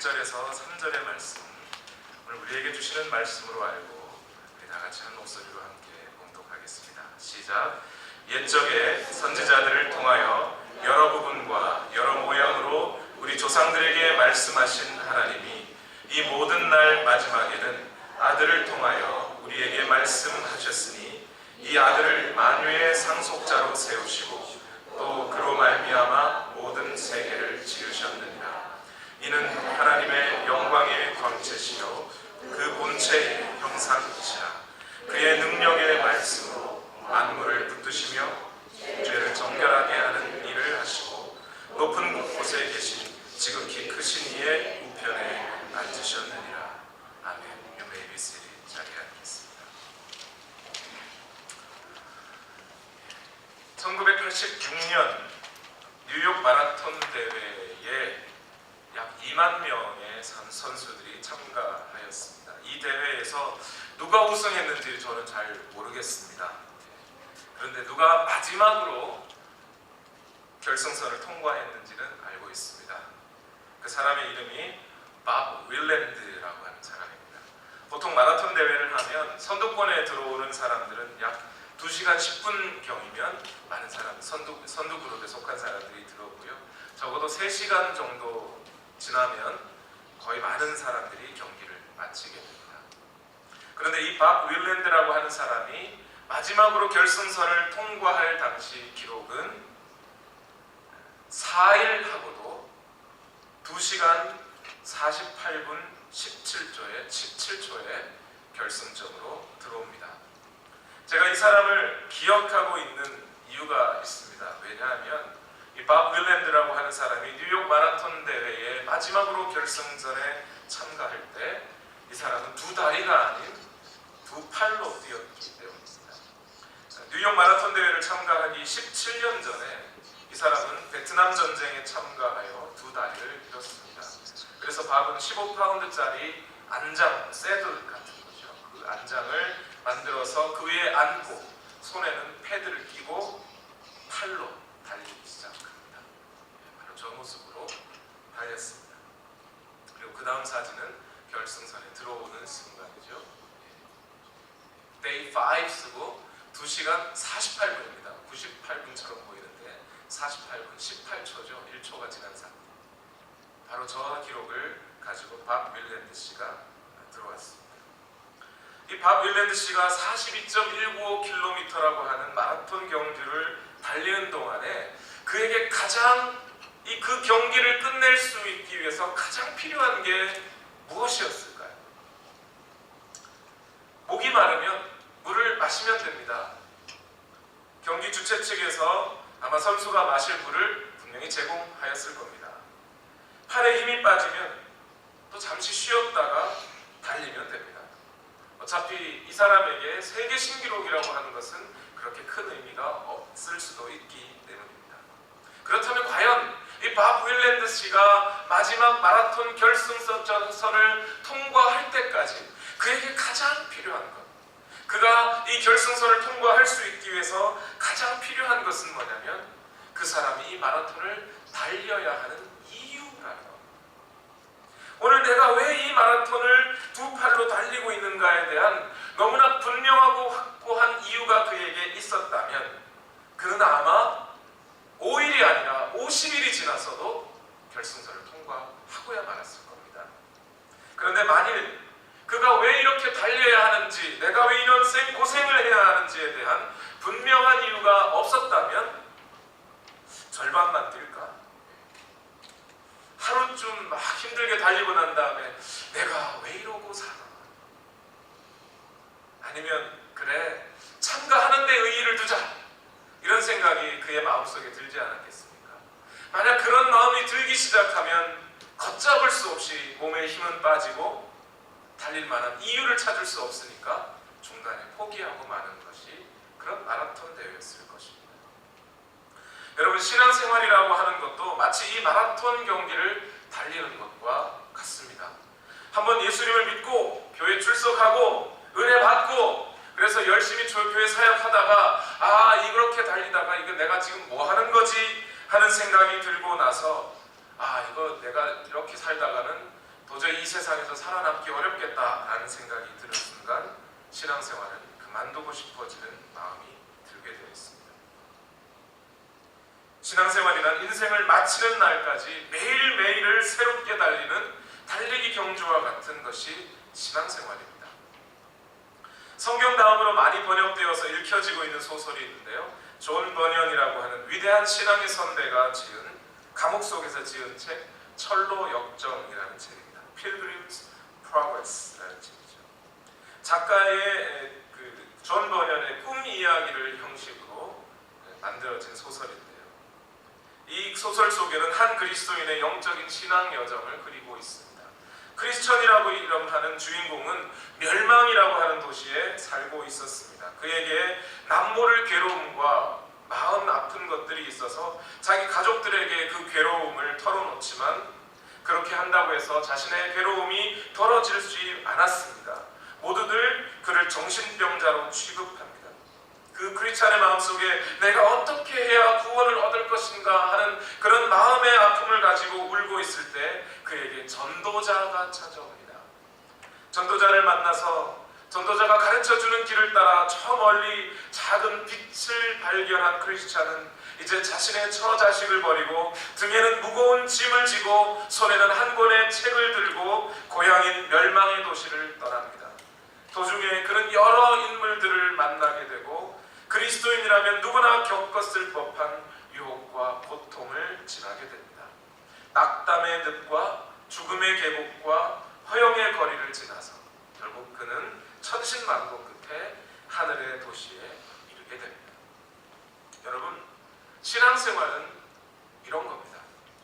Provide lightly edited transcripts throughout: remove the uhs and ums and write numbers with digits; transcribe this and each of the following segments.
1절에서 3절의 말씀, 오늘 우리에게 주시는 말씀으로 알고 우리 다 같이 한 목소리로 함께 봉독하겠습니다. 시작. 옛적에 선지자들을 통하여 여러 부분과 여러 모양으로 우리 조상들에게 말씀하신 하나님이 이 모든 날 마지막에는 아들을 통하여 우리에게 말씀하셨으니 이 아들을 만유의 상속자로 세우시고 또 그로 말미암아 모든 세계를 지으셨느니라. 이는 하나님의 영광의 광채시요 그 본체의 형상이시라. 그의 능력의 말씀으로 만물을 붙드시며 죄를 정결하게 하는 일을 하시고 높은 곳에 계신 지극히 크신 이의 우편에 앉으셨느니라. 아멘. 메이비스리 자리에 앉겠습니다. 1986년 뉴욕 마라톤 대회에 약 2만 명의 선수들이 참가하였습니다. 이 대회에서 누가 우승했는지 저는 잘 모르겠습니다. 그런데 누가 마지막으로 결승선을 통과했는지는 알고 있습니다. 그 사람의 이름이 밥 윌랜드라고 하는 사람입니다. 보통 마라톤 대회를 하면 선두권에 들어오는 사람들은 약 2시간 10분경이면 많은 사람, 선두 그룹에 속한 사람들이 들어오고요. 적어도 3시간 정도 지나면 거의 많은 사람들이 경기를 마치게 됩니다. 그런데 이 밥 윌랜드라고 하는 사람이 마지막으로 결승선을 통과할 당시 기록은 4일하고도 2시간 48분 17초에 결승점으로 들어옵니다. 제가 이 사람을 기억하고 있는 이유가 있습니다. 왜냐하면 이 밥 윌랜드라고 하는 사람이 뉴욕 마라톤 대회에 마지막으로 결승전에 참가할 때 이 사람은 2다리가 아닌 2팔로 뛰었기 때문입니다. 뉴욕 마라톤 대회를 참가하기 17년 전에 이 사람은 베트남 전쟁에 참가하여 2다리를 잃었습니다. 그래서 밥은 15파운드짜리 안장, 새들 같은 거죠. 그 안장을 만들어서 그 위에 앉고 손에는 패드를 끼고 팔로 달리기 시작합니다. 바로 저 모습으로 달렸습니다. 그리고 그 다음 사진은 결승선에 들어오는 순간이죠. Day 5 쓰고 2시간 48분입니다. 98분처럼 보이는데 48분 18초죠. 1초가 지난 상태. 바로 저 기록을 가지고 밥 윌랜드 씨가 들어왔습니다. 이 밥 윌랜드 씨가 42.195km라고 하는 마라톤 경주를 달리는 동안에 그에게 가장 그 경기를 끝낼 수 있기 위해서 가장 필요한 게 무엇이었을까요? 목이 마르면 물을 마시면 됩니다. 경기 주최 측에서 아마 선수가 마실 물을 분명히 제공하였을 겁니다. 팔에 힘이 빠지면 또 잠시 쉬었다가 달리면 됩니다. 어차피 이 사람에게 세계 신기록이라고 하는 것은 그렇게 큰 의미가 없을 수도 있기 때문입니다. 그렇다면 과연 이 밥 윌랜드 씨가 마지막 마라톤 결승선을 통과할 때까지 그에게 가장 필요한 것, 그가 이 결승선을 통과할 수 있기 위해서 가장 필요한 것은 뭐냐면 그 사람이 이 마라톤을 달려야 하는 이유라는 겁니다. 오늘 내가 왜 이 마라톤을 2팔로 달리고 있는가에 대한 너무나 분명하고 확고한 이유가 그에게 있었다면 그는 아마 5일이 아니라 50일이 지나서도 결승선을 통과하고야 말았을 겁니다. 그런데 만일 그가 왜 이렇게 달려야 하는지, 내가 왜 이런 고생을 해야 하는지에 대한 분명한 이유가 없었다면 절반만 뛸까? 하루쯤 막 힘들게 달리고 난 다음에 내가 왜 이러고 살아? 아니면 그래, 참가하는 데 의의를 두자, 이런 생각이 그의 마음속에 들지 않았겠습니까? 만약 그런 마음이 들기 시작하면 걷잡을 수 없이 몸에 힘은 빠지고 달릴 만한 이유를 찾을 수 없으니까 중간에 포기하고 마는 것이 그런 마라톤 대회였을 것입니다. 여러분, 신앙생활이라고 하는 것도 마치 이 마라톤 경기를 달리는 것과 같습니다. 한번 예수님을 믿고 교회 출석하고 은혜 받고 그래서 열심히 교회 사역하다가 이렇게 달리다가 이거 내가 지금 뭐 하는 거지 하는 생각이 들고 나서 이거 내가 이렇게 살다가는 도저히 이 세상에서 살아남기 어렵겠다라는 생각이 드는 순간 신앙생활은 그만두고 싶어지는 마음이 들게 되었습니다. 신앙생활이란 인생을 마치는 날까지 매일매일을 새롭게 달리는 달리기 경주와 같은 것이 신앙생활입니다. 성경 다음으로 많이 번역되어서 읽혀지고 있는 소설이 있는데요. 존 버년이라고 하는 위대한 신앙의 선배가 지은 감옥 속에서 지은 책 철로 역정이라는 책입니다. Pilgrim's Progress라는 책이죠. 작가의 존 버년의 꿈 이야기를 형식으로 만들어진 소설인데요. 이 소설 속에는 한 그리스도인의 영적인 신앙 여정을 그리고 있습니다. 크리스천이라고 이름하는 주인공은 멸망이라고 하는 도시에 살고 있었습니다. 그에게 남모를 괴로움과 마음 아픈 것들이 있어서 자기 가족들에게 그 괴로움을 털어놓지만 그렇게 한다고 해서 자신의 괴로움이 덜어지지 않았습니다. 모두들 그를 정신병자로 취급합니다. 그 크리스찬의 마음속에 내가 어떻게 해야 구원을 얻을 것인가 하는 그런 마음의 아픔을 가지고 울고 있을 때 그에게 전도자가 찾아옵니다. 전도자를 만나서 전도자가 가르쳐주는 길을 따라 저 멀리 작은 빛을 발견한 크리스찬은 이제 자신의 처자식을 버리고 등에는 무거운 짐을 지고 손에는 한 권의 책을 들고 고향인 멸망의 도시를 떠납니다. 도중에 그런 여러 인물들을 만나게 되고 그리스도인이라면 누구나 겪었을 법한 유혹과 고통을 지나게 됩니다. 낙담의 늪과 죽음의 계곡과 허영의 거리를 지나서 결국 그는 천신만고 끝에 하늘의 도시에 이르게 됩니다. 여러분, 신앙생활은 이런 겁니다.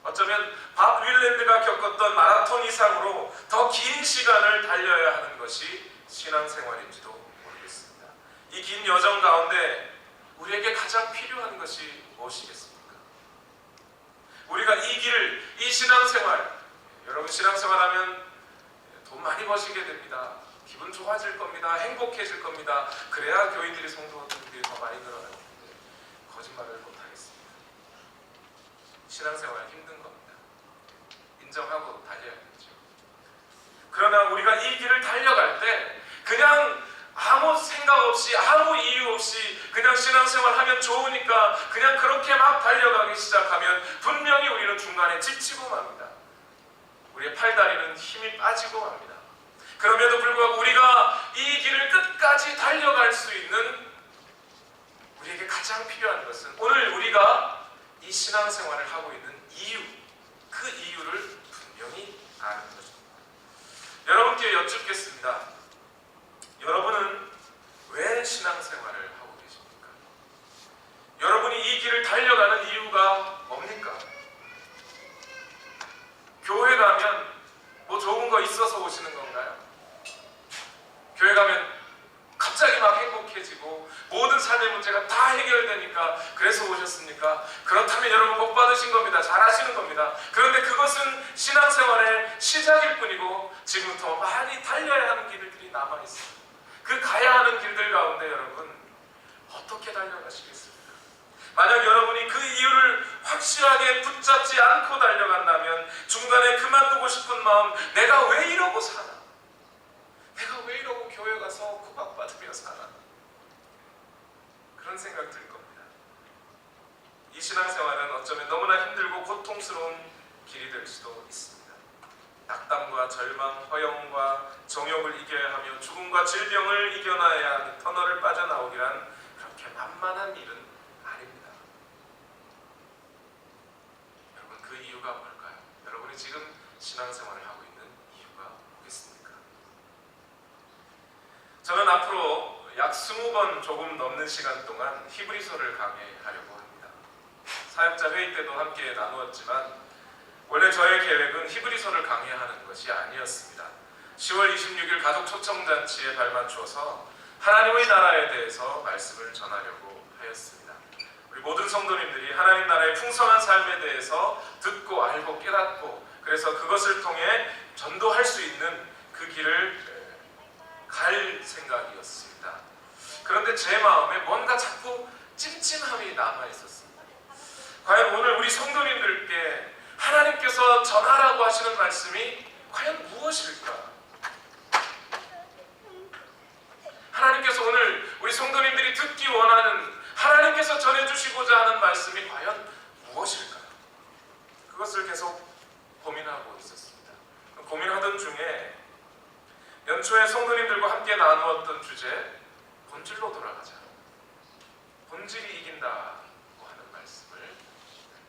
어쩌면 밥 윌랜드가 겪었던 마라톤 이상으로 더 긴 시간을 달려야 하는 것이 신앙생활인지도 모르겠습니다. 이 긴 여정 가운데 우리에게 가장 필요한 것이 무엇이겠습니까? 우리가 이 길을, 이 신앙생활, 여러분 신앙생활하면 돈 많이 버시게 됩니다. 기분 좋아질 겁니다. 행복해질 겁니다. 그래야 교인들이 성도들이 더 많이 늘어날 텐데 거짓말을 못하겠습니다. 신앙생활 힘든 겁니다. 인정하고 달려야겠죠. 그러나 우리가 이 길을 달려갈 때 그냥 아무 생각 없이 아무 이유 없이 그냥 신앙생활 하면 좋으니까 그냥 그렇게 막 달려가기 시작하면 분명히 우리는 중간에 지치고 맙니다. 우리의 팔다리는 힘이 빠지고 맙니다. 그럼에도 불구하고 우리가 이 길을 끝까지 달려갈 수 있는 우리에게 가장 필요한 것은 오늘 우리가 이 신앙생활을 하고 있는 이유, 그 이유를 분명히 아는 것입니다. 여러분께 여쭙겠습니다. 여러분은 왜 신앙생활을 하고 계십니까? 여러분이 이 길을 달려가는 이유가 뭡니까? 교회 가면 뭐 좋은 거 있어서 오시는 건가요? 교회 가면 갑자기 막 행복해지고 모든 삶의 문제가 다 해결되니까 그래서 오셨습니까? 그렇다면 여러분 복 받으신 겁니다. 잘하시는 겁니다. 그런데 그것은 신앙생활의 시작일 뿐이고 지금부터 많이 달려야 하는 길들이 남아있습니다. 그 가야 하는 길들 가운데 여러분 어떻게 달려가시겠습니까? 만약 여러분이 그 이유를 확실하게 붙잡지 않고 달려간다면 중간에 그만두고 싶은 마음, 내가 왜 이러고 사나? 내가 왜 이러고 교회 가서 구박받으며 사나? 그런 생각 들 겁니다. 이 신앙생활은 어쩌면 너무나 힘들고 고통스러운 길이 될 수도 있습니다. 낙담과 절망, 허영과 정욕을 이겨야 하며 죽음과 질병을 이겨나야 하는 터널을 빠져나오기란 그렇게 만만한 일은 아닙니다. 여러분 그 이유가 뭘까요? 여러분이 지금 신앙생활을 하고 있는 이유가 뭐겠습니까? 저는 앞으로 약 20번 조금 넘는 시간 동안 히브리서를 강해하려고 합니다. 사역자 회의 때도 함께 나누었지만 원래 저의 계획은 히브리서를 강해하는 것이 아니었습니다. 10월 26일 가족 초청잔치에 발맞추어서 하나님의 나라에 대해서 말씀을 전하려고 하였습니다. 우리 모든 성도님들이 하나님 나라의 풍성한 삶에 대해서 듣고 알고 깨닫고 그래서 그것을 통해 전도할 수 있는 그 길을 갈 생각이었습니다. 그런데 제 마음에 뭔가 자꾸 찜찜함이 남아있었습니다. 과연 오늘 우리 성도님들께 하나님께서 전하라고 하시는 말씀이 과연 무엇일까? 하나님께서 오늘 우리 성도님들이 듣기 원하는, 하나님께서 전해주시고자 하는 말씀이 과연 무엇일까? 그것을 계속 고민하고 있었습니다. 고민하던 중에 연초에 성도님들과 함께 나누었던 주제, 본질로 돌아가자. 본질이 이긴다고 하는 말씀을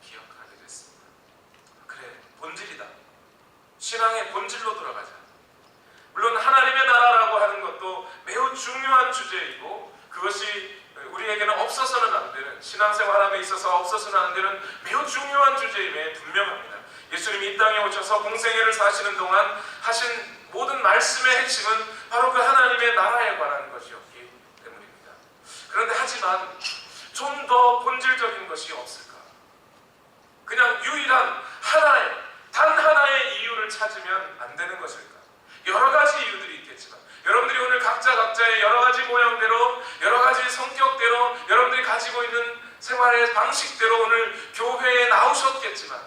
기억하게 됐습니다. 그래, 본질이다. 신앙의 본질로 돌아가자. 물론 하나님의 나라라고 하는 것도 매우 중요한 주제이고, 그것이 우리에게는 없어서는 안 되는, 신앙생활함에 있어서 없어서는 안 되는 매우 중요한 주제임에 분명합니다. 예수님이 이 땅에 오셔서 공생애를 사시는 동안 하신 모든 말씀의 핵심은 바로 그 하나님의 나라에 관한 것이었기 때문입니다. 그런데 하지만 좀 더 본질적인 것이 없을까? 그냥 유일한 하나의, 단 하나의 이유를 찾으면 안 되는 것일까? 여러 가지 이유들이 있겠지만, 여러분들이 오늘 각자의 여러 가지 모양대로, 여러 가지 성격대로, 여러분들이 가지고 있는 생활의 방식대로 오늘 교회에 나오셨겠지만,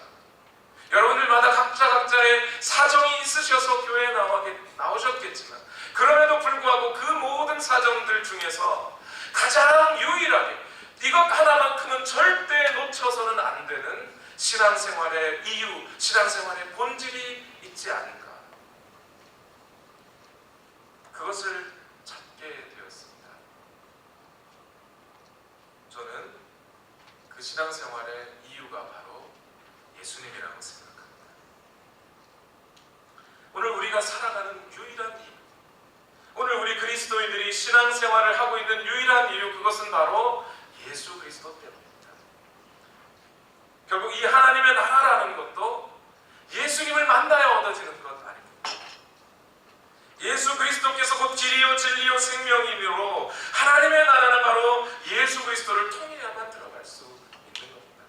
여러분들마다 각자의 사정이 있으셔서 교회에 나오셨겠지만, 그럼에도 불구하고 그 모든 사정들 중에서 가장 유일하게 이것 하나만큼은 절대 놓쳐서는 안 되는 신앙생활의 이유, 신앙생활의 본질이 있지 않은가? 그것을 찾게 되었습니다. 저는 그 신앙생활의 이유가 바로 예수님이라고 생각합니다. 오늘 우리가 살아가는 유일한 이유, 오늘 우리 그리스도인들이 신앙생활을 하고 있는 유일한 이유, 그것은 바로 예수 그리스도 때문입니다. 결국 이 하나님의 나라라는 것도 예수님을 만나야 얻어지는 것 아닙니다. 예수 그리스도께서 곧 길이요 진리요 생명이므로 하나님의 나라는 바로 예수 그리스도를 통해야만 들어갈 수 있는 겁니다.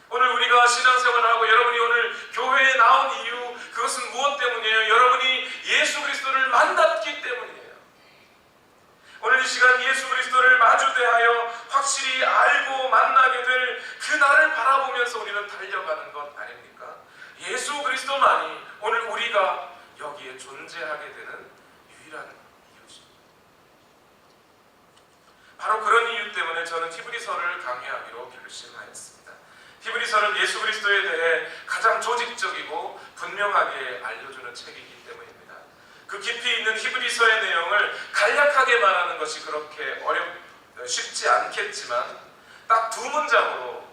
오늘 우리가 신앙생활을 하고 여러분이 오늘 교회에 나온 이유, 그것은 무엇 때문이에요? 여러분이 예수 그리스도를 만났기 때문이에요. 오늘 이 시간 예수 그리스도를 마주대하여 확실히 알고 만나게 될 그 날을 바라보면서 우리는 달려가는 것 아닙니까? 예수 그리스도만이 오늘 우리가 여기에 존재하게 되는 유일한 이유입니다. 바로 그런 이유 때문에 저는 히브리서를 강의하기로 결심하였습니다. 히브리서는 예수 그리스도에 대해 가장 조직적이고 분명하게 알려주는 책이기 때문입니다. 그 깊이 있는 히브리서의 내용을 간략하게 말하는 것이 그렇게 쉽지 않겠지만, 딱 두 문장으로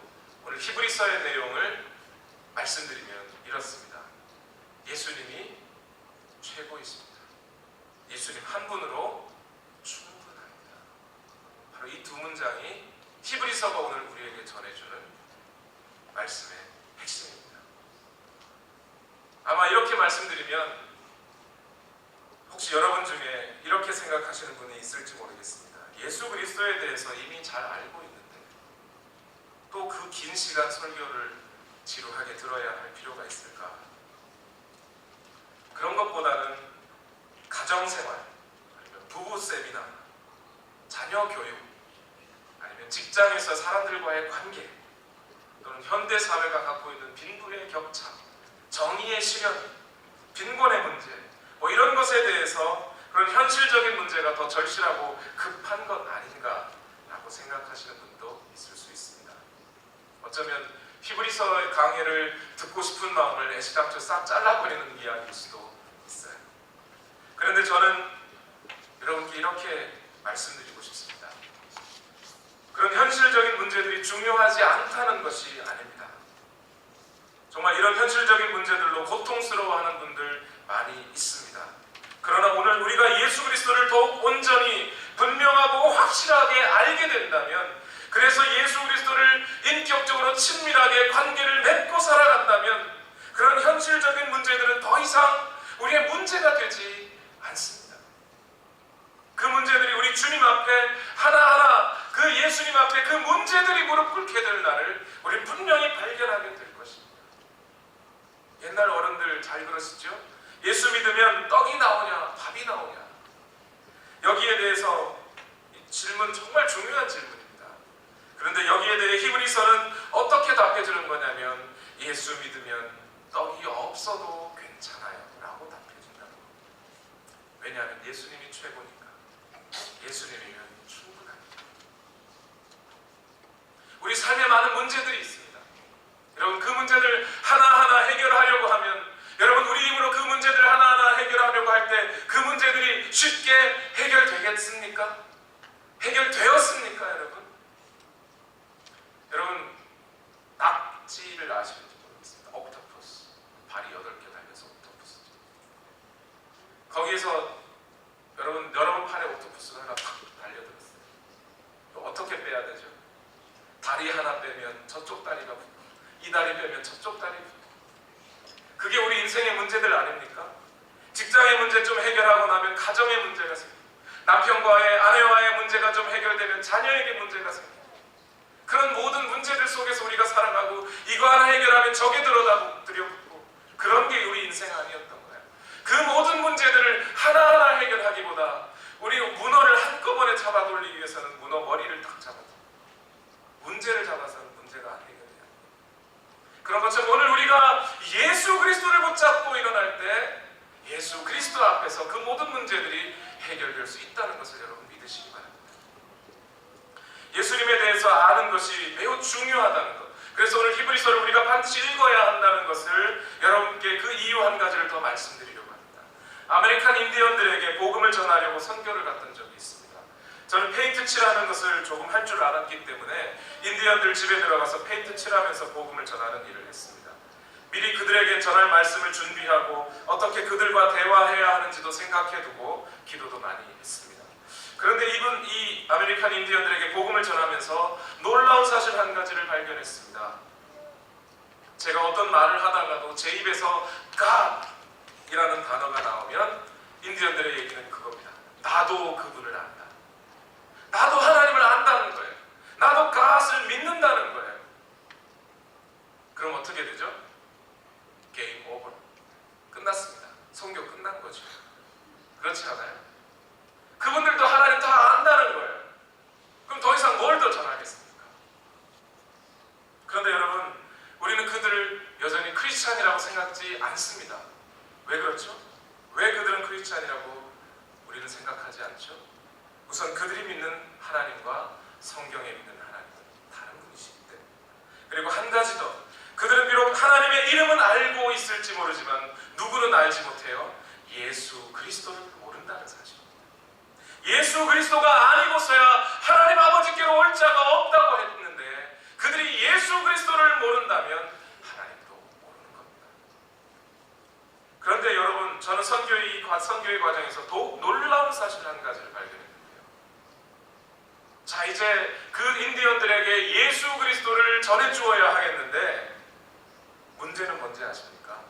오늘 히브리서의 내용을 말씀드리면 이렇습니다. 예수님이 최고이십니다. 예수님 한 분으로 충분합니다. 바로 이 두 문장이 히브리서가 오늘 우리에게 전해주는 말씀의 핵심입니다. 아마 이렇게 말씀드리면 혹시 여러분 중에 이렇게 생각하시는 분이 있을지 모르겠습니다. 예수 그리스도에 대해서 이미 잘 알고 있는데 또 그 긴 시간 설교를 지루하게 들어야 할 필요가 있을까? 그런 것보다는 가정생활, 아니면 부부 세미나, 자녀 교육, 아니면 직장에서 사람들과의 관계, 또는 현대사회가 갖고 있는 빈부의 격차, 정의의 실현, 빈곤의 문제, 이런 것에 대해서 그런 현실적인 문제가 더 절실하고 급한 것 아닌가라고 생각하시는 분도 있을 수 있습니다. 어쩌면 히브리서의 강해를 듣고 싶은 마음을 애시당초 싹 잘라버리는 이야기일 수도 있어요. 그런데 저는 여러분께 이렇게 말씀드리고 싶습니다. 그런 현실적인 문제들이 중요하지 않다는 것이 아닙니다. 정말 이런 현실적인 문제들로 고통스러워하는 분들 많이 있습니다. 그러나 오늘 우리가 예수 그리스도를 더욱 온전히 분명하고 확실하게 알게 된다면, 그래서 예수 그리스도를 인격적으로 친밀하게 관계를 맺고 살아간다면, 그런 현실적인 문제들은 더 이상 우리의 문제가 되지 않습니다. 그 문제들이 우리 주님 앞에 하나하나 그 예수님 앞에 그 문제들이 무릎 꿇게 될 날을 우리 분명히 발견하게 될 것입니다. 옛날 어른들 잘 그러시죠? 예수 믿으면 떡이 나오냐 밥이 나오냐. 여기에 대해서 질문 정말 중요한 질문입니다. 그런데 여기에 대해 히브리서는 어떻게 답해주는 거냐면, 예수 믿으면 떡이 없어도 괜찮아요 왜냐하면 예수님이 최고니까. 예수님이면 충분합니다. 우리 삶에 많은 문제들이 있습니다. 여러분, 그 문제를 하나하나 해결하려고 하면, 여러분, 우리 힘으로 그 문제들을 하나하나 해결하려고 할 때 그 문제들이 쉽게 해결되겠습니까? 해결되었습니까, 여러분? 여러분, 낙지를 아시는지 모르겠습니다. 옥토퍼스. 발이 8개 달려서 옥토퍼스. 거기에서 여러분 팔에 옥토퍼스가 하나 탁 달려들었어요. 어떻게 빼야 되죠? 다리 하나 빼면 저쪽 다리가 붙고, 이 다리 빼면 저쪽 다리 붙고. 그게 우리 인생의 문제들 아닙니까? 직장의 문제 좀 해결하고 나면 가정의 문제가 생깁니다. 남편과의, 아내와의 문제가 좀 해결되면 자녀에게 문제가 생깁니다. 그런 모든 문제들 속에서 우리가 살아가고, 이거 하나 해결하면 저게 들여붙고, 그런 게 우리 인생 아니었던 거예요. 그 모든 문제들을 하나하나 해결하기보다 우리 문어를 한꺼번에 잡아 돌리기 위해서는 문어 머리를 딱 잡아서, 문제를 잡아서는 문제가 안 해결돼요. 그런 것처럼 오늘 우리가 예수 그리스도를 붙잡고 일어날 때 예수 그리스도 앞에서 그 모든 문제들이 해결될 수 있다는 것을 여러분 믿으시기 바랍니다. 예수님에 대해서 아는 것이 매우 중요하다는 것. 그래서 오늘 히브리서를 우리가 반드시 읽어야 한다는 것을 여러분께 그 이유 한 가지를 더 말씀드리려고 합니다. 아메리칸 인디언들에게 복음을 전하려고 선교를 갔던 적이 있습니다. 저는 페인트 칠하는 것을 조금 할 줄 알았기 때문에 인디언들 집에 들어가서 페인트 칠하면서 복음을 전하는 일을 했습니다. 미리 그들에게 전할 말씀을 준비하고 어떻게 그들과 대화해야 하는지도 생각해두고 기도도 많이 했습니다. 그런데 이 아메리칸 인디언들에게 복음을 전하면서 놀라운 사실 한 가지를 발견했습니다. 제가 어떤 말을 하다가도 제 입에서 God이라는 단어가 나오면 인디언들의 얘기는 그겁니다. 나도 그분을 안다. 나도 하나님을 안다는 거예요. 나도 God을 믿는다는 거예요. 그럼 어떻게 되죠? 게임 오버. 끝났습니다. 선교 끝난 거죠. 그렇지 않아요? 그분들도 하나님 다 안다는 거예요. 그럼 더 이상 뭘 더 전하겠습니까? 그런데 여러분, 우리는 그들을 여전히 크리스찬이라고 생각지 않습니다. 왜 그렇죠? 왜 그들은 크리스찬이라고 우리는 생각하지 않죠? 우선 그들이 믿는 하나님과 성경에 믿는 하나님은 다른 분이시기 때문입니다. 그리고 한 가지 더, 그들은 비록 하나님의 이름은 알고 있을지 모르지만 누구는 알지 못해요? 예수 그리스도를 모른다는 사실입니다. 예수 그리스도가 아니고서야 하나님 아버지께로 올 자가 없다고 했는데, 그들이 예수 그리스도를 모른다면 하나님도 모르는 겁니다. 그런데 여러분, 저는 선교의 과정에서 더욱 놀라운 사실 한 가지를 발견했는데요. 자, 이제 그 인디언들에게 예수 그리스도를 전해주어야 하겠는데, 문제는 뭔지 아십니까?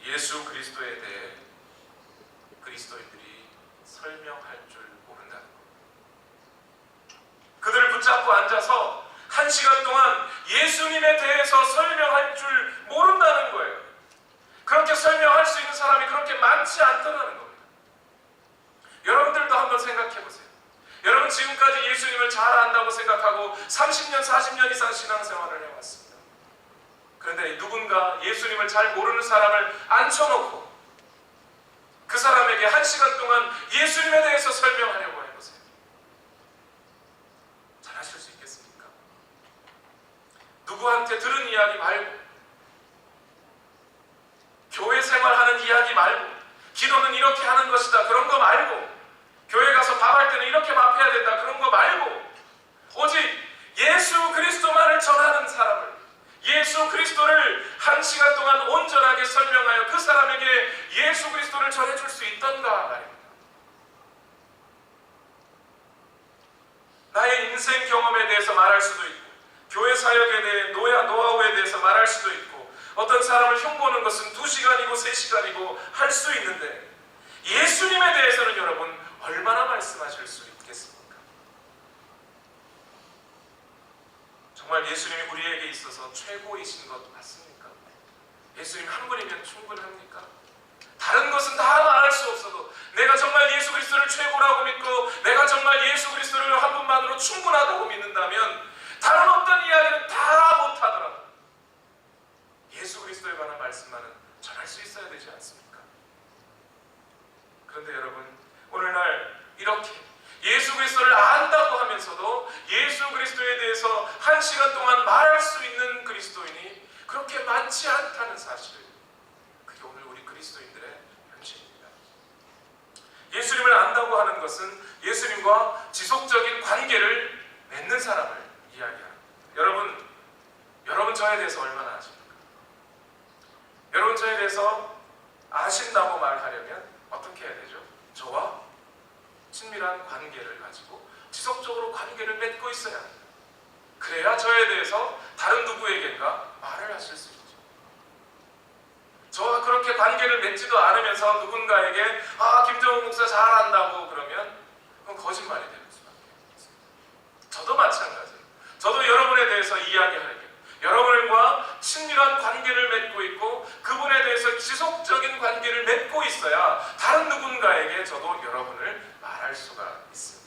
예수 그리스도에 대해 그리스도인들이 설명할 줄 모른다는 것. 그들을 붙잡고 앉아서 1시간 동안 예수님에 대해서 설명할 줄 모른다는 거예요. 그렇게 설명할 수 있는 사람이 그렇게 많지 않더라는 겁니다. 여러분들도 한번 생각해 보세요. 여러분, 지금까지 예수님을 잘 안다고 생각하고 30년, 40년 이상 신앙생활을 해왔습니다. 그런데 누군가 예수님을 잘 모르는 사람을 앉혀놓고 그 사람에게 1시간 동안 예수님에 대해서 설명하려고 해보세요. 잘 하실 수 있겠습니까? 누구한테 들은 이야기 말고, 교회 생활하는 이야기 말고, 기도는 이렇게 하는 것이다 그런 거 말고, 교회 가서 밥할 때는 이렇게 밥해야 된다 그런 거 말고, 오직 예수 그리스도만을 전하는 사람을, 예수 그리스도를 1시간 동안 온전하게 설명하여 그 사람에게 예수 그리스도를 전해줄 수 있던가 말입니다. 나의 인생 경험에 대해서 말할 수도 있고, 교회 사역에 대해 노하우에 대해서 말할 수도 있고, 어떤 사람을 흉보는 것은 2시간이고 3시간이고 할 수 있는데, 예수님에 대해서는 여러분 얼마나 말씀하실 수 있겠습니까? 정말 예수님이 우리에게 있어서 최고이신 것 맞습니까? 예수님 한 분이면 충분합니까? 다른 것은 다 말할 수 없어도 내가 정말 예수 그리스도를 최고라고 믿고 내가 정말 예수 그리스도를 한 분만으로 충분하다고 믿는다면 다른 어떤 이야기는 다 못하더라도 예수 그리스도에 관한 말씀만은 전할 수 있어야 되지 않습니까? 그런데 여러분, 살아가면서도 예수 그리스도에 대해서 1시간 동안 말할 수 있는 그리스도인이 그렇게 많지 않다는 사실, 그게 오늘 우리 그리스도인들의 현실입니다. 예수님을 안다고 하는 것은 예수님과 지속적인 관계를 맺는 사람을 이야기합니다. 여러분 저에 대해서 얼마나 아십니까? 여러분 저에 대해서 아신다고 말하려면 어떻게 해야 되죠? 저와 친밀한 관계를 가지고 지속적으로 관계를 맺고 있어야 합니다. 그래야 저에 대해서 다른 누구에겐가 말을 하실 수 있죠. 저와 그렇게 관계를 맺지도 않으면서 누군가에게 김정은 목사 잘한다고 그러면 그건 거짓말이 되는 수밖에 없습니다. 저도 마찬가지예요. 저도 여러분에 대해서 이야기하려면 여러분과 친밀한 관계를 맺고 있고 그분에 대해서 지속적인 관계를 맺고 있어야 다른 누군가에게 저도 여러분을 말할 수가 있습니다.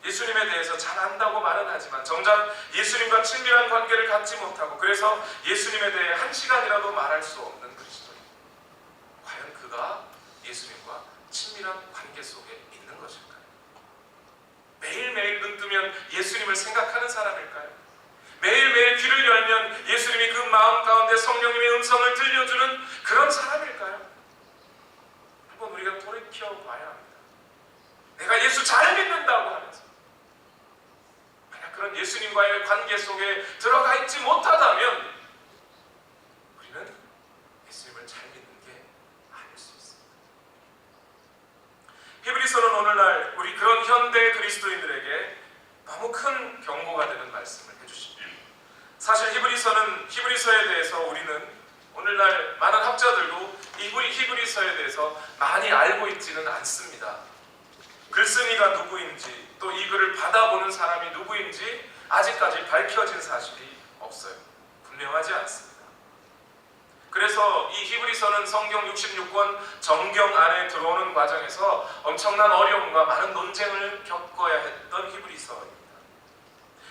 예수님에 대해서 잘 안다고 말은 하지만 정작 예수님과 친밀한 관계를 갖지 못하고 그래서 예수님에 대해 1시간이라도 말할 수 없는 그리스도인, 과연 그가 예수님과 친밀한 관계 속에 있는 것일까요? 매일매일 눈 뜨면 예수님을 생각하는 사람일까요? 매일매일 귀를 열면 예수님이 그 마음 가운데 성령님의 음성을 들려주는 그런 사람일까요? 한번 우리가 돌이켜봐야 합니다. 내가 예수 잘 믿는다고 하면서 만약 그런 예수님과의 관계 속에 들어가 있지 못하다면 우리는 예수님을 잘 믿는 게 아닐 수 있습니다. 히브리서는 오늘날 우리 그런 현대 그리스도인들에게 너무 큰 경고가 되는 말씀을 해주십니다. 사실 히브리서에 대해서 우리는 오늘날 많은 학자들도 히브리서에 대해서 많이 알고 있지는 않습니다. 글쓴이가 누구인지 또 이 글을 받아보는 사람이 누구인지 아직까지 밝혀진 사실이 없어요. 분명하지 않습니다. 그래서 이 히브리서는 성경 66권 정경 안에 들어오는 과정에서 엄청난 어려움과 많은 논쟁을 겪어야 했던 히브리서입니다.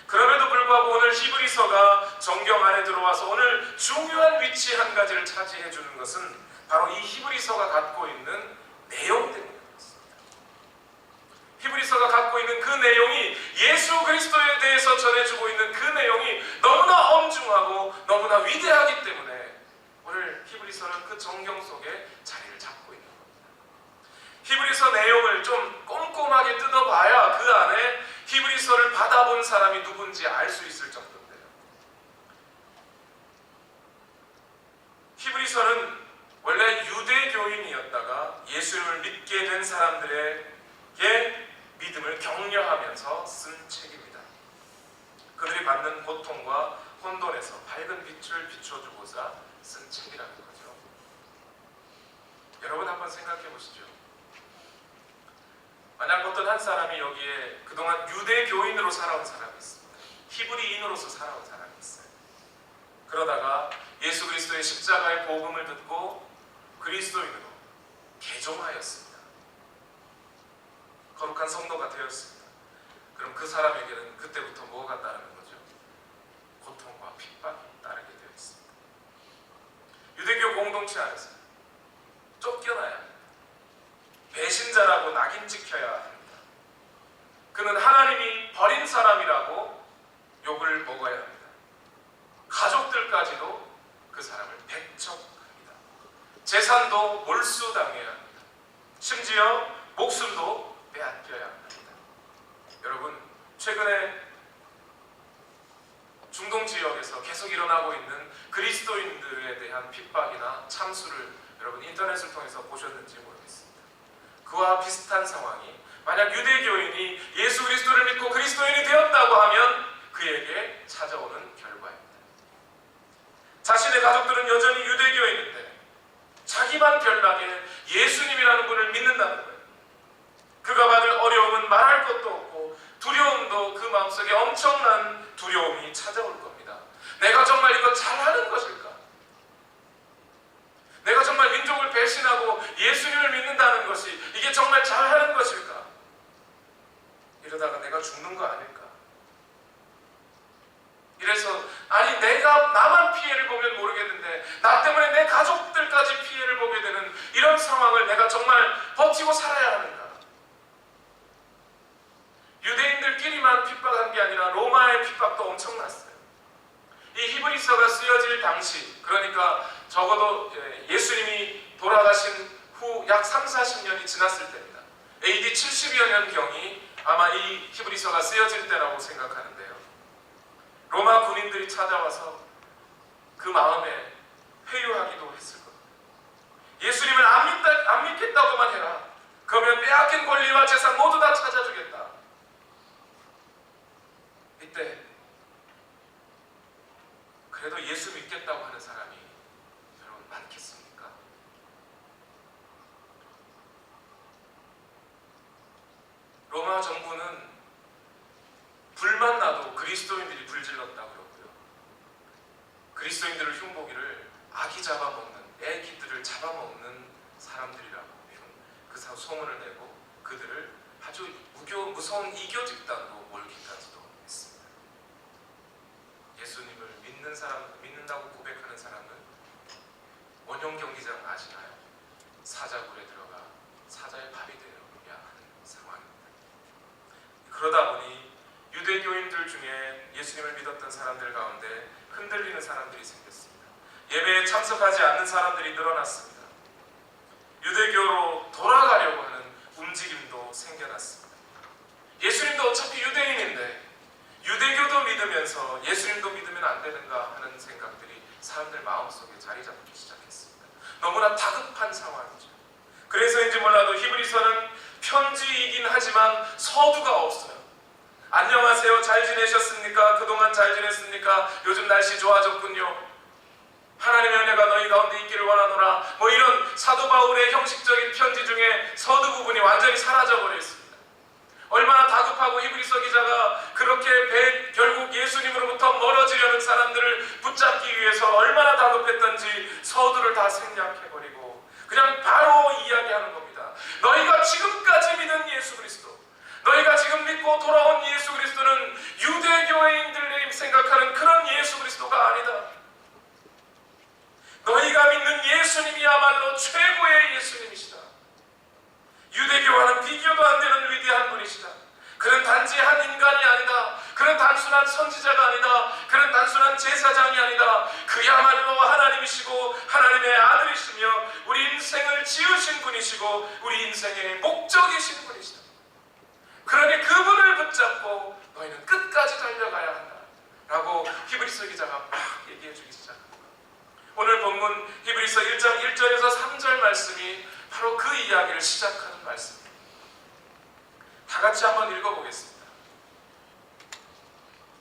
그럼에도 불구하고 오늘 히브리서가 정경 안에 들어와서 오늘 중요한 위치 한 가지를 차지해 주는 것은 바로 이 히브리서가 갖고 있는 내용 때문입니다. 히브리서가 갖고 있는 그 내용이 예수 그리스도에 대해서 전해주고 있는 그 내용이 너무나 엄중하고 너무나 위대하기 때문에 오늘 히브리서는 그 정경 속에 자리를 잡고 있는 겁니다. 히브리서 내용을 좀 꼼꼼하게 뜯어봐야 그 안에 히브리서를 받아본 사람이 누군지 알 수 있을 정도인데요. 히브리서는 원래 유대교인이었다가 예수님을 믿게 된 사람들에게 믿음을 격려하면서 쓴 책입니다. 그들이 받는 고통과 혼돈에서 밝은 빛을 비춰주고자 쓴 책이라는 거죠. 여러분 한번 생각해 보시죠. 만약 어떤 한 사람이 여기에 그동안 유대교인으로 살아온 사람이 있습니다. 히브리인으로서 살아온 사람이 있어요. 그러다가 예수 그리스도의 십자가의 복음을 듣고 그리스도인으로 개종하였습니다. 거룩한 성도가 되었습니다. 그럼 그 사람에게는 그때부터 뭐가 따르는 거죠? 고통과 핍박이 따르게 되어 있습니다. 유대교 공동체 안에서 쫓겨나야 합니다. 배신자라고 낙인 찍혀야 합니다. 그는 하나님이 버린 사람이라고 욕을 먹어야 합니다. 가족들까지도 그 사람을 배척합니다. 재산도 몰수당해야 합니다. 심지어 목숨도 빼앗겨야 합니다. 여러분, 최근에 중동 지역에서 계속 일어나고 있는 그리스도인들에 대한 핍박이나 참수를 여러분 인터넷을 통해서 보셨는지 모르겠습니다. 그와 비슷한 상황이 만약 유대교인이 예수 그리스도를 믿고 그리스도인이 되었다고 하면 그에게 찾아오는 결과입니다. 자신의 가족들은 여전히 유대교인인데 자기만 별나게 예수님이라는 분을 믿는다는 거예요. 그가 받을 어려움은 말할 것도 없고 두려움도 그 마음속에 엄청난 두려움이 찾아올 겁니다. 내가 정말 이거 잘하는 것일까? 내가 정말 민족을 배신하고 예수님을 믿는다는 것이 이게 정말 잘하는 것일까? 이러다가 내가 죽는 거 아닐까? 이래서 아니 내가 나만 피해를 보면 모르겠는데 나 때문에 내 가족들까지 피해를 보게 되는 이런 상황을 내가 정말 버티고 살아야 하는가? 당시, 그러니까 적어도 예수님이 돌아가신 후 약 3, 40년이 지났을 때입니다. AD 70여 년경이 아마 이 히브리서가 쓰여질 때라고 생각하는데요. 로마 군인들이 찾아와서 그 마음에 회유하기도 했을 겁니다. 예수님을 안 믿겠다고만 해라. 그러면 빼앗긴 권리와 재산 모두 다 찾아주겠다. 이때 그래도 예수 믿겠다고 하는 사람이 여러분 많겠습니까? 로마 정부는 불만 나도 그리스도인들이 불질렀다 그러고요. 그리스도인들을 흉보기를 아기 잡아먹는, 애기들을 잡아먹는 사람들이라고 그 소문을 내고 그들을 아주 무서운 이교 집단으로 몰기까지도 했습니다. 예수님을 믿는다고 고백하는 사람은 원형 경기장 아시나요? 사자굴에 들어가 사자의 밥이 되어야 하는 상황입니다. 그러다 보니 유대교인들 중에 예수님을 믿었던 사람들 가운데 흔들리는 사람들이 생겼습니다. 예배에 참석하지 않는 사람들이 늘어났습니다. 유대교로 돌아가려고 하는 움직임도 생겨났습니다. 예수님도 어차피 유대인인데 유대교도 믿으면서 예수님도 믿으면 안 되는가 하는 생각들이 사람들 마음속에 자리 잡기 시작했습니다. 너무나 다급한 상황이죠. 그래서인지 몰라도 히브리서는 편지이긴 하지만 서두가 없어요. 안녕하세요, 잘 지내셨습니까? 그동안 잘 지냈습니까? 요즘 날씨 좋아졌군요. 하나님의 은혜가 너희 가운데 있기를 원하노라. 뭐 이런 사도 바울의 형식적인 편지 중에 서두 부분이 완전히 사라져버려 있습니다. 얼마나 다급하고 히브리서 기자가 그렇게 결국 예수님으로부터 멀어지려는 사람들을 붙잡기 위해서 얼마나 다급했던지 서두를 다 생략해버리고 그냥 바로 이야기하는 겁니다. 너희가 지금까지 믿은 예수 그리스도, 너희가 지금 믿고 돌아온 예수 그리스도는 유대교인들이 생각하는 그런 예수 그리스도가 아니다. 너희가 믿는 예수님이야말로 최고의 예수님이시다. 유대교와는 비교도 안 되는 위대한 분이시다. 그는 단지 한 인간이 아니다. 그는 단순한 선지자가 아니다. 그는 단순한 제사장이 아니다. 그야말로 하나님이시고 하나님의 아들이시며 우리 인생을 지으신 분이시고 우리 인생의 목적이신 분이시다. 그러니 그분을 붙잡고 너희는 끝까지 달려가야 한다 라고 히브리서 기자가 막 얘기해 주기 시작합니다. 오늘 본문 히브리서 1장 1절에서 3절 말씀이 바로 그 이야기를 시작하는 말씀입니다. 다 같이 한번 읽어보겠습니다.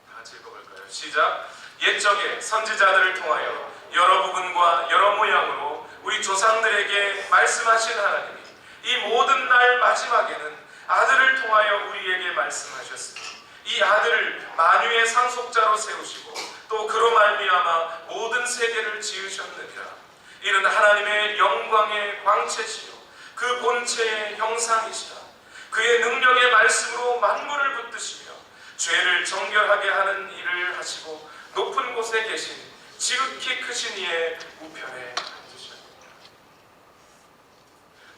다 같이 읽어볼까요? 시작! 옛적에 선지자들을 통하여 여러 부분과 여러 모양으로 우리 조상들에게 말씀하신 하나님이 이 모든 날 마지막에는 아들을 통하여 우리에게 말씀하셨으니 이 아들을 만유의 상속자로 세우시고 또 그로 말미암아 모든 세계를 지으셨느니라. 이는 하나님의 영광의 광채시요 그 본체의 형상이시라. 그의 능력의 말씀으로 만물을 붙드시며 죄를 정결하게 하는 일을 하시고 높은 곳에 계신 지극히 크신 이의 우편에 앉으셨느니라.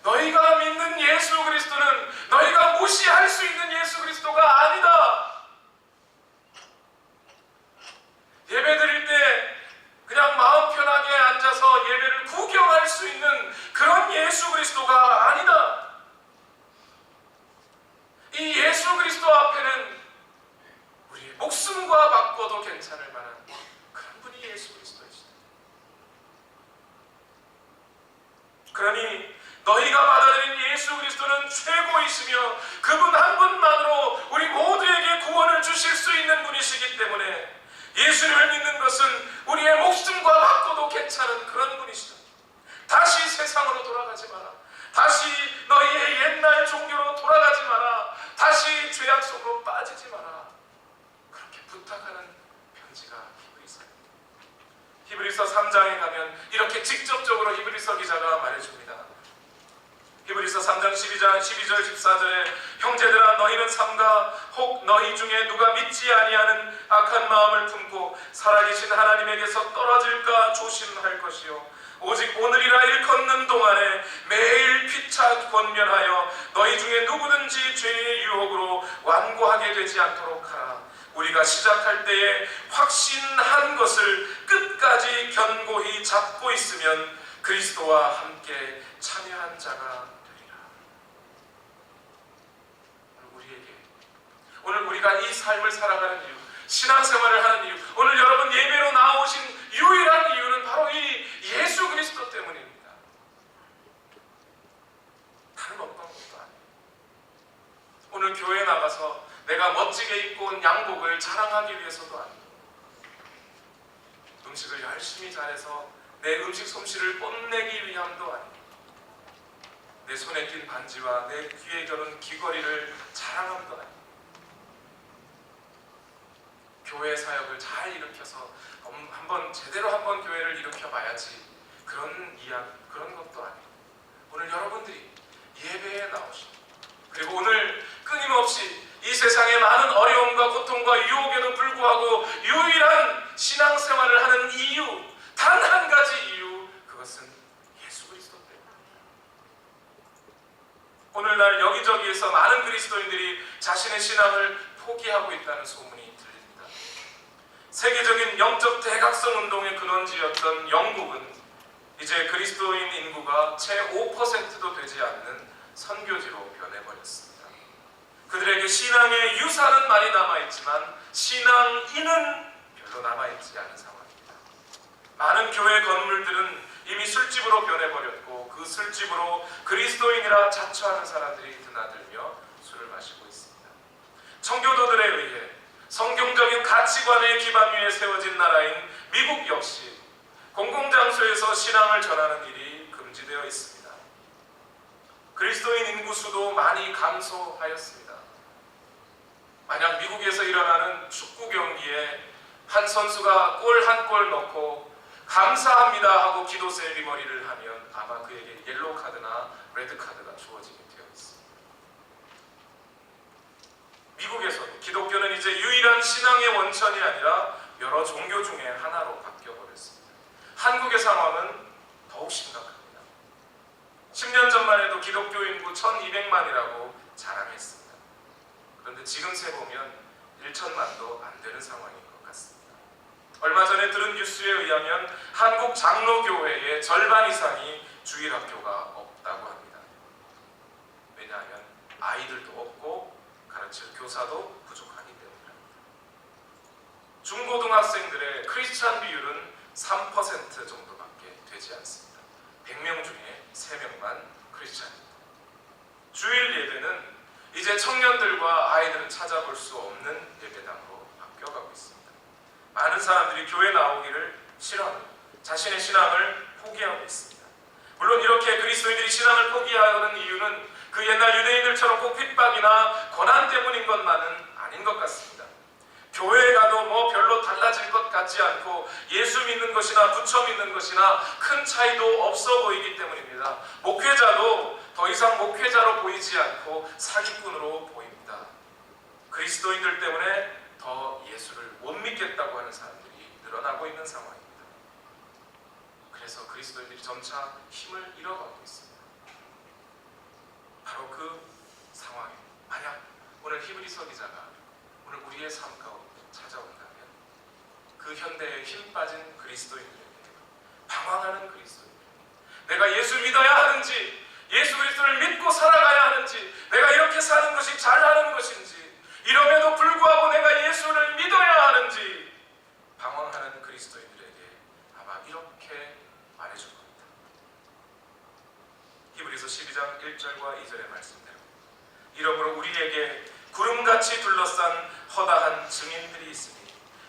너희가 믿는 예수 그리스도는 너희가 무시할 수 있는 예수 그리스도가 아니다. 예배 드릴 때 그냥 마음 편하게 앉아서 예배를 구경할 수 있는 그런 예수 그리스도가 아니다. 이 예수 그리스도 앞에는 우리의 목숨과 바꿔도 괜찮을 만한 그런 분이 예수 그리스도이시다. 그러니 너희가 받아들인 예수 그리스도는 최고이시며 그분 한 분만으로 우리 모두에게 구원을 주실 수 있는 분이시기 때문에 예수님을 믿는 것은 우리의 목숨과 바꿔도 괜찮은 그런 분이시다. 다시 세상으로 돌아가지 마라. 다시 너희의 옛날 종교로 돌아가지 마라. 다시 죄악 속으로 빠지지 마라. 그렇게 부탁하는 편지가 히브리서입니다. 히브리서 3장에 가면 이렇게 직접적으로 히브리서 기자가 말해줍니다. 히브리서 3장 12절 14절에 형제들아 너희는 삼가 혹 너희 중에 누가 믿지 아니하는 악한 마음을 품고 살아계신 하나님에게서 떨어질까 조심할 것이요 오직 오늘이라 일컫는 동안에 매일 피차 권면하여 너희 중에 누구든지 죄의 유혹으로 완고하게 되지 않도록 하라. 우리가 시작할 때에 확신한 것을 끝까지 견고히 잡고 있으면 그리스도와 함께 참여한 자가 되리라. 오늘 우리가 이 삶을 살아가는 이유, 신앙생활을 하는 이유, 오늘 여러분 예배로 나오신 유일한 이유는 바로 이 예수 그리스도 때문입니다. 다른 어떤 것도 아니에요. 오늘 교회에 나가서 내가 멋지게 입고 온 양복을 자랑하기 위해서도 아니에요. 음식을 열심히 잘해서 내 음식 솜씨를 뽐내기 위함도 아니에요. 내 손에 낀 반지와 내 귀에 겨눈 귀걸이를 자랑함도 아니에요. 교회 사역을 잘 일으켜서 제대로 한번 교회를 일으켜봐야지, 그런 것도 아니에요. 오늘 여러분들이 예배에 나오시고, 그리고 오늘 끊임없이 이 세상의 많은 어려움과 고통과 유혹에도 불구하고 유일한 신앙생활을 하는 이유, 단 한 가지 이유, 그것은 예수 그리스도 때문입니다. 오늘날 여기저기에서 많은 그리스도인들이 자신의 신앙을 포기하고 있다는 소문이 들립니다. 세계적인 영적 대각성 운동의 근원지였던 영국은 이제 그리스도인 인구가 채 5%도 되지 않는 선교지로 변해버렸습니다. 그들에게 신앙의 유산은 많이 남아있지만 신앙인은 별로 남아있지 않은 상황입니다. 많은 교회 건물들은 이미 술집으로 변해버렸고, 그 술집으로 그리스도인이라 자처하는 사람들이 드나들며 술을 마시고 있습니다. 청교도들에 의해 성경적인 가치관의 기반 위에 세워진 나라인 미국 역시 공공장소에서 신앙을 전하는 일이 금지되어 있습니다. 그리스도인 인구 수도 많이 감소하였습니다. 만약 미국에서 일어나는 축구 경기에 한 선수가 골 한 골 넣고 감사합니다 하고 기도 세리머니를 하면 아마 그에게 옐로우 카드나 레드 카드가 주어지게 되어 있습니다. 미국에서도 기독교는 이제 유일한 신앙의 원천이 아니라 여러 종교 중에 하나로 바뀌어버렸습니다. 한국의 상황은 더욱 심각합니다. 10년 전만 해도 기독교 인구 1200만이라고 자랑했습니다. 그런데 지금 세보면 1천만도 안 되는 상황인 것 같습니다. 얼마 전에 들은 뉴스에 의하면 한국 장로교회의 절반 이상이 주일학교가 없다고 합니다. 왜냐하면 아이들도 없고 가르칠 교사도 부족하기 때문입니다. 중고등학생들의 크리스찬 비율은 3% 정도밖에 되지 않습니다. 100명 중에 3명만 크리스찬입니다. 주일 예배는 이제 청년들과 아이들은 찾아볼 수 없는 예배당으로 바뀌어가고 있습니다. 많은 사람들이 교회 나오기를 싫어합니다. 자신의 신앙을 포기하고 있습니다. 물론 이렇게 그리스도인들이 신앙을 포기하는 이유는 그 옛날 유대인들처럼 꼭 핍박이나 고난 때문인 것만은 아닌 것 같습니다. 교회에 가도 뭐 별로 달라질 것 같지 않고 예수 믿는 것이나 부처 믿는 것이나 큰 차이도 없어 보이기 때문입니다. 목회자도 더 이상 목회자로 보이지 않고 사기꾼으로 보입니다. 그리스도인들 때문에 더 예수를 못 믿겠다고 하는 사람들이 늘어나고 있는 상황입니다. 그래서 그리스도인들이 점차 힘을 잃어가고 있습니다. 바로 그 상황에 만약 오늘 히브리서 기자가 오늘 우리의 삶 가운데 찾아온다면 그 현대에 힘 빠진 그리스도인들에게, 방황하는 그리스도인들, 내가 예수 믿어야 하는지, 예수 그리스도를 믿고 살아가야 하는지, 내가 이렇게 사는 것이 잘하는 것인지, 이럼에도 불구하고 내가 예수를 믿어야 하는지 방황하는 그리스도인들에게 아마 이렇게 말해줄 겁니다. 히브리서 12장 1절과 2절의 말씀대로 이러므로 우리에게 구름같이 둘러싼 허다한 증인들이 있으니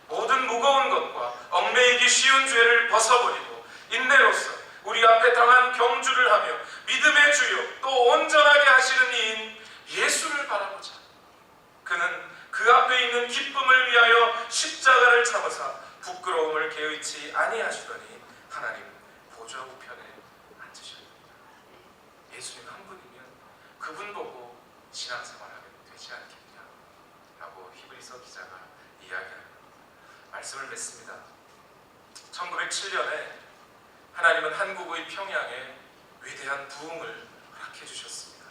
모든 무거운 것과 얽매이기 쉬운 죄를 벗어버리고 인내로써 우리 앞에 당한 경주를 하며 믿음의 주요 또 온전하게 하시는 이인 예수를 바라보자. 그는 그 앞에 있는 기쁨을 위하여 십자가를 참으사 부끄러움을 개의치 아니하시더니 하나님 보좌 우편에 앉으셨습니다. 예수님 한 분이면 그분 보고 신앙생활하게 되지 않겠냐 라고 히브리서 기자가 이야기합니다. 말씀을 맺습니다. 1907년에 하나님은 한국의 평양에 위대한 부흥을 허락해 주셨습니다.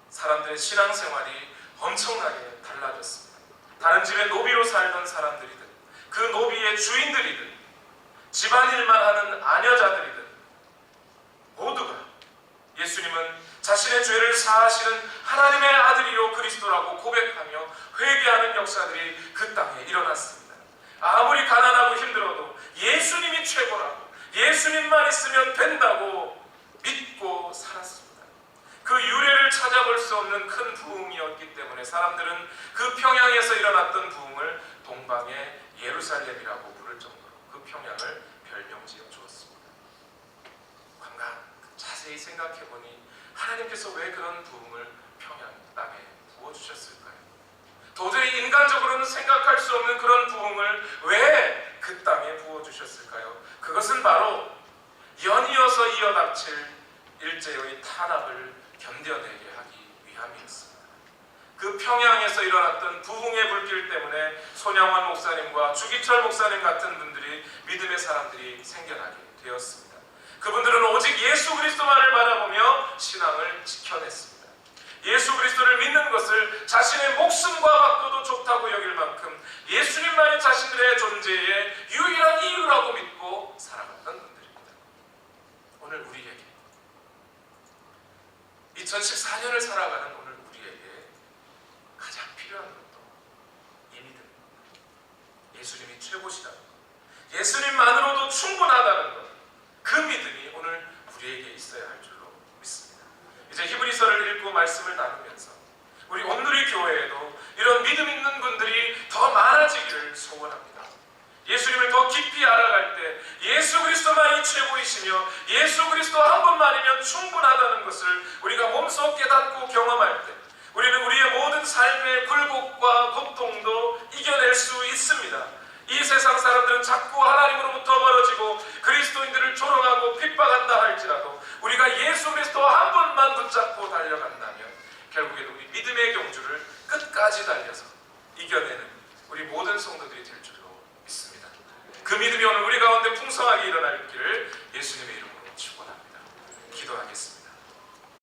사람들의 신앙생활이 엄청나게 달라졌습니다. 다른 집의 노비로 살던 사람들이든 그 노비의 주인들이든 집안일만 하는 아녀자들이든 모두가 예수님은 자신의 죄를 사하시는 하나님의 아들이요 그리스도라고 고백하며 회개하는 역사들이 그 땅에 일어났습니다. 아무리 가난하고 힘들어도 예수님이 최고라고, 예수님만 있으면 된다고 믿고 살았습니다. 그 유래를 찾아볼 수 없는 큰 부흥이었기 때문에 사람들은 그 평양에서 일어났던 부흥을 동방의 예루살렘이라고 부를 정도로 그 평양을 별명지어 주었습니다. 관광 자세히 생각해보니 하나님께서 왜 그런 부흥을 평양 땅에 부어주셨을까요? 도저히 인간적으로는 생각할 수 없는 그런 부흥을 왜 그 땅에 부어주셨을까요? 그것은 바로 연이어서 이어닥칠 일제의 탄압을 견뎌내게 하기 위함이었습니다. 그 평양에서 일어났던 부흥의 불길 때문에 손양원 목사님과 주기철 목사님 같은 분들이 믿음의 사람들이 생겨나게 되었습니다. 그분들은 오직 예수 그리스도만을 바라보며 신앙을 지켜냈습니다. 예수 그리스도를 믿는 것을 자신의 목숨과 바꿔도 좋다고 여길 만큼 예수님만이 자신들의 존재의 유일한 이유라고 믿고 살아갔던 분들입니다. 오늘 우리에게 2014년을 살아가는 오늘 우리에게 가장 필요한 것도 이 믿음, 예수님이 최고시다는 것, 예수님만으로도 충분하다는 것, 그 믿음이 오늘 우리에게 있어야 할 줄로 믿습니다. 이제 히브리서를 읽고 말씀을 나누면서 우리 온누리 교회에도 이런 믿음 있는 분들이 더 많아지기를 소원합니다. 예수님을 더 깊이 알아갈 때 예수 그리스도만이 최고이시며 예수 그리스도 한 분만이면 충분하다는 것을 우리가 몸소 깨닫고 경험할 때 우리는 우리의 모든 삶의 굴곡과 고통도 이겨낼 수 있습니다. 이 세상 사람들은 자꾸 하나님으로부터 멀어지고 그리스도인들을 조롱하고 핍박한다 할지라도 우리가 예수 그리스도 한 분만 붙잡고 달려간다면 결국에는 우리 믿음의 경주를 끝까지 달려서 이겨내는 우리 모든 성도들이 될 줄로 믿습니다. 그 믿음이 오늘 우리 가운데 풍성하게 일어날 길을 예수님의 이름으로 축원합니다. 기도하겠습니다.